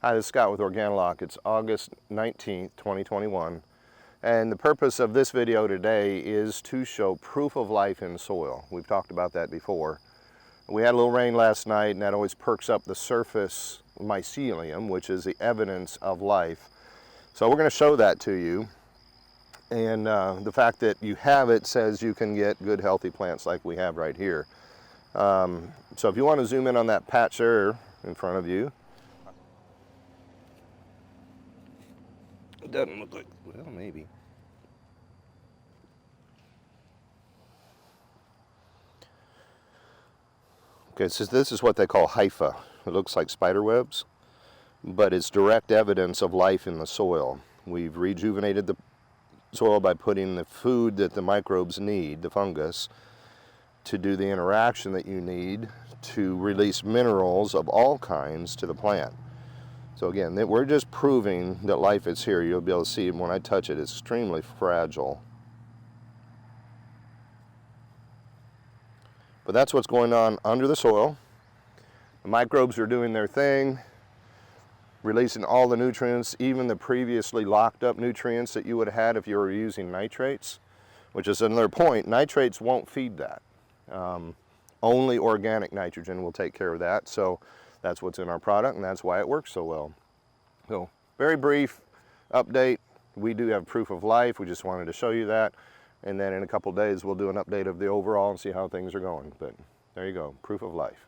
Hi, this is Scott with Organolock. It's August 19th, 2021. And the purpose of this video today is to show proof of life in soil. We've talked about that before. We had a little rain last night, and that always perks up the surface mycelium, which is the evidence of life. So we're going to show that to you. And the fact that you have it says you can get good, healthy plants like we have right here. So if you want to zoom in on that patch there in front of you. It doesn't look like, well, maybe. Okay, so this is what they call hypha. It looks like spider webs, but it's direct evidence of life in the soil. We've rejuvenated the soil by putting the food that the microbes need, the fungus, to do the interaction that you need to release minerals of all kinds to the plant. So again, we're just proving that life is here. You'll be able to see when I touch it, it's extremely fragile. But that's what's going on under the soil. The microbes are doing their thing, releasing all the nutrients, even the previously locked up nutrients that you would have had if you were using nitrates, which is another point. Nitrates won't feed that. Only organic nitrogen will take care of that. So that's what's in our product, and that's why it works so well. So very brief update. We do have proof of life. We just wanted to show you that. And then in a couple days, we'll do an update of the overall and see how things are going. But there you go, proof of life.